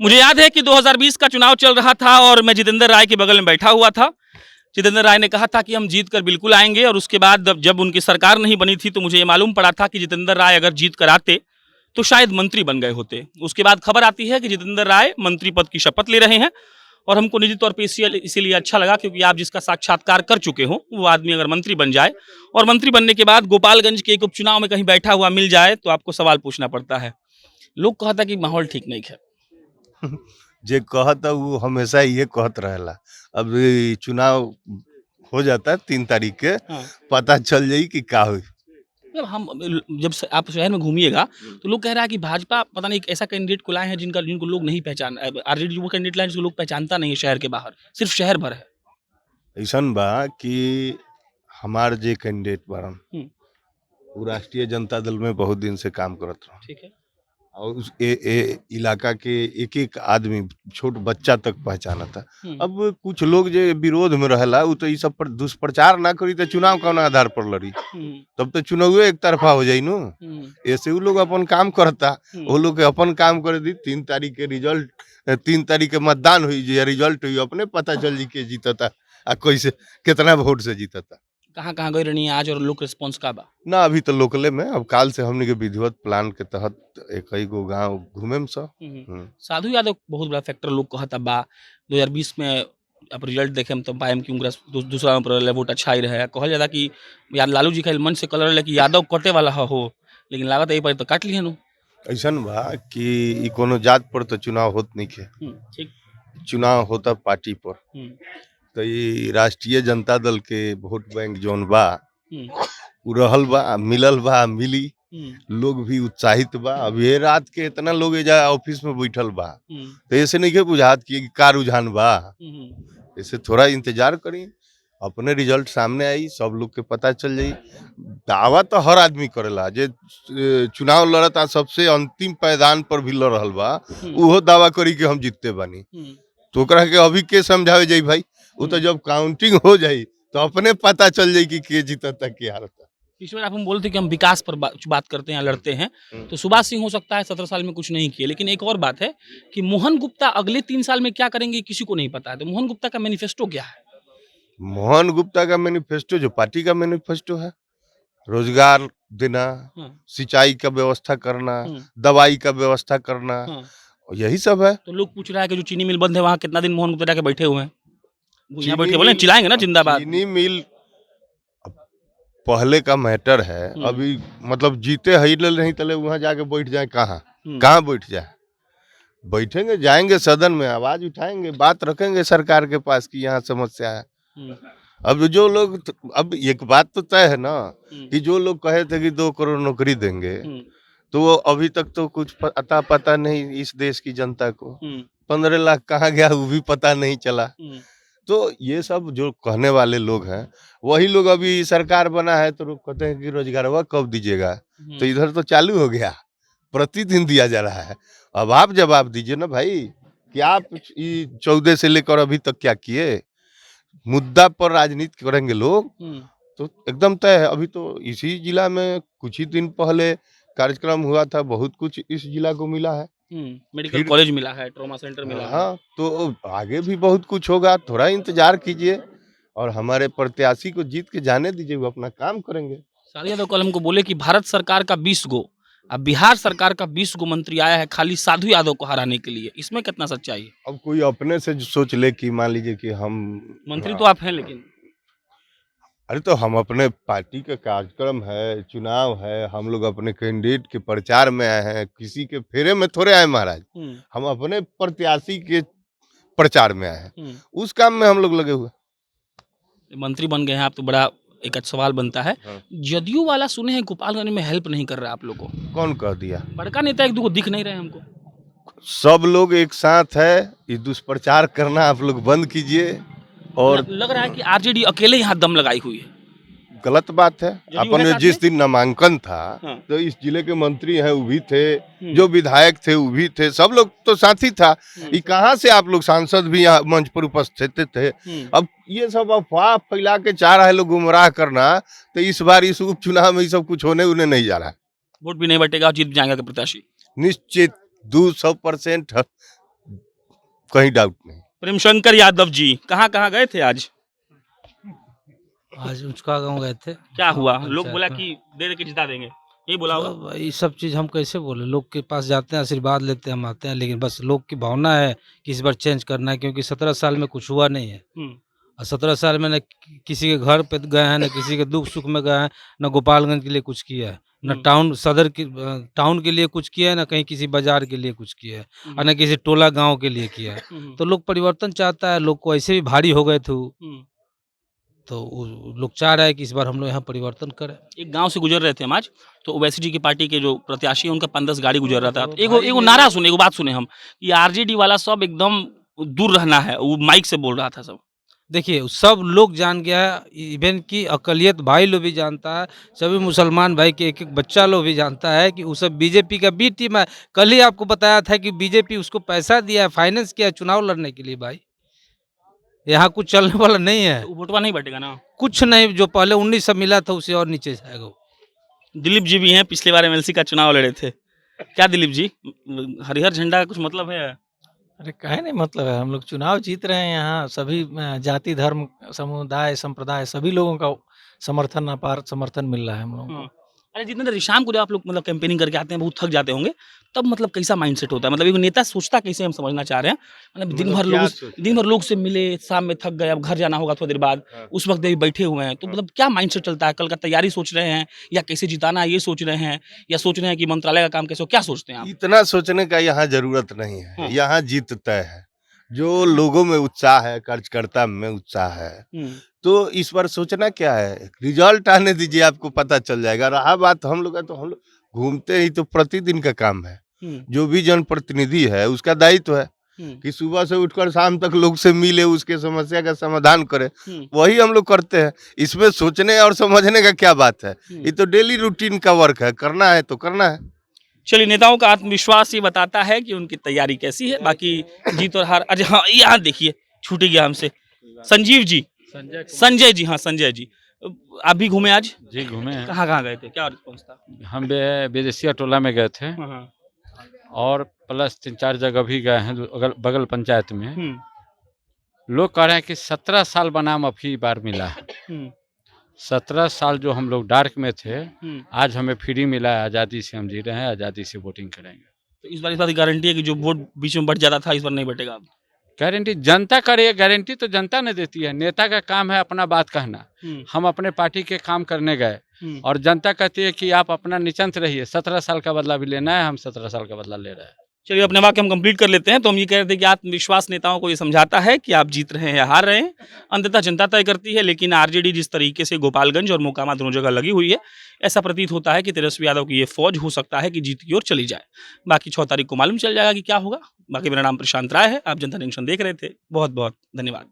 मुझे याद है कि 2020 का चुनाव चल रहा था और मैं जितेंद्र राय के बगल में बैठा हुआ था। जितेंद्र राय ने कहा था कि हम जीत कर बिल्कुल आएंगे और उसके बाद जब उनकी सरकार नहीं बनी थी तो मुझे ये मालूम पड़ा था कि जितेंद्र राय अगर जीत कर आते तो शायद मंत्री बन गए होते। उसके बाद खबर आती है कि जितेंद्र राय मंत्री पद की शपथ ले रहे हैं और हमको निजी तौर पर इसीलिए अच्छा लगा क्योंकि आप जिसका साक्षात्कार कर चुके हो वो आदमी अगर मंत्री बन जाए और मंत्री बनने के बाद गोपालगंज के एक उपचुनाव में कहीं बैठा हुआ मिल जाए तो आपको सवाल पूछना पड़ता है। लोग कहता कि माहौल ठीक नहीं है। जे कहता वो हमेशा ये कहत रहेला। अब ये चुनाव हो जाता है 3 तारीख के, हाँ। पता चल जाई कि का हुई। जब आप शहर में घूमिएगा तो लोग कह रहा है कि भाजपा पता नहीं एक ऐसा कैंडिडेट को लाए हैं जिनको लोग नहीं पहचान, आरजेडी वो कैंडिडेट लाए जिसको लोग पहचानता नहीं है शहर के बाहर, सिर्फ शहर भर है। ऐसन बा कि हमार जे कैंडिडेट बारन वो राष्ट्रीय जनता दल में बहुत दिन से काम करत रहा ठीक है। और उस इलाका के एक एक आदमी छोट बच्चा तक पहचाना था। अब कुछ लोग जे विरोध में रहला वो तो ये सब पर दुष्प्रचार ना करी तो चुनाव कौन आधार पर लड़ी, तब तो चुनाव एक तरफा हो जाई नु। ऐसे वो लोग अपन काम करता, वो लोग के अपन काम कर दी। 3 तारीख के रिजल्ट, 3 तारीख के मतदान हुई, जो रिजल्ट हुई अपने पता चल जी के जीतता आ कैसे कितना वोट से जीतता। कहाँ कहाँ गई रही आज और लोग रिस्पॉन्स का बा? ना अभी तो लोकले में, अब काल से हमने के विधिवत प्लान के तहत एक ही गो गाँव घूमे में सब। साधु यादव बहुत बड़ा फैक्टर लोग कहता बा 2020 में अब रिजल्ट देखे हम तो पाएम कि दूसरा नंबर वोट अच्छा ही रहे। कहल जाता कि यार लालू जी का मन से कलर ले कि यादव कटे वाला हो, लेकिन लागत यही पर तो काट लिए नु। ऐसन बा कि ई कोनो जात पर तो चुनाव होत नहीं है, ठीक। चुनाव होता पार्टी पर। तो ये राष्ट्रीय जनता दल के वोट बैंक जोन बा उ रहल बा, मिलल बा, मिली। लोग भी उत्साहित बा। अब ये रात के इतना लोग एजा ऑफिस में बैठल बा तो ऐसे नहीं के बुझात कि का रुझान बा। ऐसे थोड़ा इंतजार करी, अपने रिजल्ट सामने आई, सब लोग के पता चल जाई। दावा तो हर आदमी करेला, जे चुनाव लड़ता सबसे अंतिम पायदान पर भी लड़ रहल बा उहो दावा करी कि हम जीतते बानी। तो ओकरा के अभी के समझावे जाई भाई, वो तो जब काउंटिंग हो जाई तो अपने पता चल जाई कि के जीतता के हारता। इस बार आप हम बोलते कि हम विकास पर बात करते हैं, लड़ते हैं, तो सुभाष सिंह हो सकता है 17 साल में कुछ नहीं किए, लेकिन एक और बात है कि मोहन गुप्ता अगले 3 साल में क्या करेंगे किसी को नहीं पता है। तो मोहन गुप्ता का मैनिफेस्टो क्या है? मोहन गुप्ता का मैनिफेस्टो जो पार्टी का मैनिफेस्टो है, रोजगार देना, सिंचाई का व्यवस्था करना, दवाई का व्यवस्था करना, यही सब है। तो लोग पूछ रहा है कि जो चीनी मिल बंद है वहाँ कितना दिन मोहन गुप्ता जाके बैठे हुए हैं? यहाँ बैठ के बोले चिल्लाएंगे ना जिंदाबाद। चीनी मिल पहले का मैटर है, अभी मतलब जीते ही नहीं तले वहां जाके बैठ जाए, कहाँ बैठ जाए। बैठेंगे, जाएंगे सदन में, आवाज उठाएंगे, बात रखेंगे सरकार के पास कि यहाँ समस्या है। अब जो लोग, अब एक बात तो तय है ना कि जो लोग कहे थे कि 2 करोड़ नौकरी देंगे तो वो अभी तक तो कुछ पता नहीं इस देश की जनता को। 15 लाख कहाँ गया वो भी पता नहीं चला। तो ये सब जो कहने वाले लोग हैं वही लोग, अभी सरकार बना है तो लोग कहते हैं कि रोजगारवा कब दीजिएगा, तो इधर तो चालू हो गया, प्रतिदिन दिया जा रहा है। अब आप जवाब दीजिए ना भाई कि आप 14 से लेकर अभी तक क्या किए। मुद्दा पर राजनीति करेंगे लोग तो एकदम तय है। अभी तो इसी जिला में कुछ ही दिन पहले कार्यक्रम हुआ था, बहुत कुछ इस जिला को मिला है। मेडिकल कॉलेज मिला है, ट्रॉमा सेंटर मिला है। हाँ, तो आगे भी बहुत कुछ होगा, थोड़ा इंतजार कीजिए और हमारे प्रत्याशी को जीत के जाने दीजिए, वो अपना काम करेंगे। साधु यादव कल हमको बोले कि भारत सरकार का 20 गो, अब बिहार सरकार का 20 गो मंत्री आया है खाली साधु यादव को हराने के लिए, इसमें कितना सच्चाई है? अब कोई अपने से सोच ले कि मान लीजिए कि हम मंत्री तो आप हैं, लेकिन अरे तो हम अपने पार्टी का कार्यक्रम है, चुनाव है, हम लोग अपने कैंडिडेट के प्रचार में आए हैं, किसी के फेरे में थोड़े आए महाराज। हम अपने प्रत्याशी के प्रचार में आए हैं, उस काम में हम लोग लगे हुए। मंत्री बन गए हैं आप तो बड़ा एक अच्छा सवाल बनता है। जदयू वाला सुने हैं गोपालगंज में हेल्प नहीं कर रहा आप लोग को। कौन कह दिया? बड़का नेता एक दो दिख नहीं रहे हमको। सब लोग एक साथ है, ये दुष्प्रचार करना आप लोग बंद कीजिए। और लग रहा है कि आरजेडी अकेले यहाँ दम लगाई हुई है। गलत बात है। अपने जिस दिन नामांकन था तो इस जिले के मंत्री हैं वो भी थे, जो विधायक थे वो भी थे, सब लोग तो साथी था। ये कहाँ से आप लोग सांसद भी यहाँ मंच पर उपस्थित थे। अब ये सब अफवाह फैला के चाह रहा है लोग गुमराह करना, तो इस बार इस उपचुनाव में ये सब कुछ होने उन्हें नहीं जा रहा है। वोट भी नहीं बटेगा, जीत जाएगा प्रत्याशी निश्चित 200% कहीं डाउट नहीं। प्रेमशंकर यादव जी कहाँ कहाँ गए थे आज? आज उचका गाँव गए थे। क्या हुआ? लोग पंचायत बोला में। कि दे दे के जिता देंगे, यही बोला होगा। तो ये सब चीज़ हम कैसे बोले, लोग के पास जाते हैं, आशीर्वाद लेते हैं, हम आते हैं, लेकिन बस लोग की भावना है कि इस बार चेंज करना है, क्योंकि 17 साल में कुछ हुआ नहीं है। और 17 साल में न किसी के घर पे गए हैं, न किसी के दुख सुख में गए हैं, न गोपालगंज के लिए कुछ किया है, न टाउन सदर की टाउन के लिए कुछ किया है, न कहीं किसी बाजार के लिए कुछ किया है, और न किसी टोला गांव के लिए किया है। तो लोग परिवर्तन चाहता है, लोग को ऐसे भी भारी हो गए थे वो। तो लोग चाह रहे हैं कि इस बार हम लोग यहाँ परिवर्तन करें। एक गांव से गुजर रहे थे हम आज, तो ओवैसी की पार्टी के जो प्रत्याशी है उनका 5-10 गाड़ी गुजर रहा था। एगो नारा सुने, एगो बात सुने हम कि आरजेडी वाला सब एकदम दूर रहना है, वो माइक से बोल रहा था सब। देखिए सब लोग जान गया है, इवन की अकलियत भाई लोग भी जानता है, सभी मुसलमान भाई के एक एक बच्चा लोग भी जानता है कि वो सब बीजेपी का बी टीम है। कल ही आपको बताया था कि बीजेपी उसको पैसा दिया है, फाइनेंस किया है चुनाव लड़ने के लिए। भाई यहाँ कुछ चलने वाला नहीं है, तो वोटवा नहीं बटेगा ना, कुछ नहीं। जो पहले 19 मिला था उसे और नीचे जाएगा वो। दिलीप जी भी हैं, पिछली बार एमएलसी का चुनाव लड़े थे। क्या दिलीप जी, हरिहर झंडा का कुछ मतलब है? अरे काहे नहीं मतलब है, हम लोग चुनाव जीत रहे हैं यहाँ, सभी जाति धर्म समुदाय संप्रदाय सभी लोगों का समर्थन अपार समर्थन मिल रहा है हम लोगों को। अरे जितेंद्र, शाम को जब आप लोग मतलब कैंपेनिंग करके आते हैं, बहुत थक जाते होंगे, तब मतलब कैसा माइंडसेट होता है? मतलब एक नेता सोचता कैसे, हम समझना चाह रहे हैं। मतलब दिन भर लोग से मिले, शाम में थक गए, अब घर जाना होगा थोड़ी देर बाद, उस वक्त भी बैठे हुए हैं, तो मतलब क्या माइंडसेट चलता है? कल का तैयारी सोच रहे हैं, या कैसे जिताना है ये सोच रहे हैं, या सोच रहे हैं कि मंत्रालय का काम कैसे हो, क्या सोचते हैं आप? इतना सोचने का यहाँ जरूरत नहीं हाँ। है, यहाँ जीत तय है। जो लोगों में उत्साह है, कार्यकर्ता में उत्साह है, तो इस बार सोचना क्या है, रिजल्ट आने दीजिए, आपको पता चल जाएगा। रहा बात हम लोग का, तो हम लोग घूमते ही तो प्रतिदिन का काम है। जो भी जनप्रतिनिधि है उसका दायित्व है कि सुबह से उठकर शाम तक लोग से मिले, उसके समस्या का समाधान करे, वही हम लोग करते हैं। इसमें सोचने और समझने का क्या बात है, ये तो डेली रूटीन का वर्क है, करना है तो करना है। चलिए, नेताओं का आत्मविश्वास ही बताता है कि उनकी तैयारी कैसी है, बाकी जीत और हार। अच्छा हाँ, यहाँ देखिए, छूट गया हमसे। संजीव जी, संजय जी, हाँ संजय जी, आप भी घूमे आज? जी घूमे हैं। कहाँ कहाँ गए थे, क्या रिस्पॉन्स था? हम विदेशिया टोला में गए थे, हाँ, और प्लस 3-4 जगह भी गए हैं बगल पंचायत में। लोग कह रहे हैं कि 17 साल बनाम अभी बार मिला है। 17 साल जो हम लोग डार्क में थे, आज हमें फ्री मिला है, आज़ादी से हम जी रहे हैं, आज़ादी से वोटिंग करेंगे। तो इस बार की गारंटी है कि जो वोट बीच में बढ़ जाता था, इस बार नहीं बटेगा? गारंटी जनता करे, गारंटी तो जनता ने देती है। नेता का काम है अपना बात कहना। हम अपने पार्टी के काम करने गए, और जनता कहती है कि आप अपना निश्चिंत रहिए, 17 साल का बदला भी लेना है, हम 17 साल का बदला ले रहे हैं। चलिए, अपने वाक्य हम कंप्लीट कर लेते हैं। तो हम ये कह रहे थे कि आत्मविश्वास नेताओं को ये समझाता है कि आप जीत रहे हैं या हार रहे हैं, अंततः जनता तय करती है। लेकिन आरजेडी जिस तरीके से गोपालगंज और मोकामा दोनों जगह लगी हुई है, ऐसा प्रतीत होता है कि तेजस्वी यादव की ये फौज हो सकता है कि जीत की ओर चली जाए। बाकी 6 तारीख को मालूम चल जाएगा कि क्या होगा। बाकी मेरा नाम प्रशांत राय है, आप जनता जंक्शन देख रहे थे। बहुत बहुत धन्यवाद।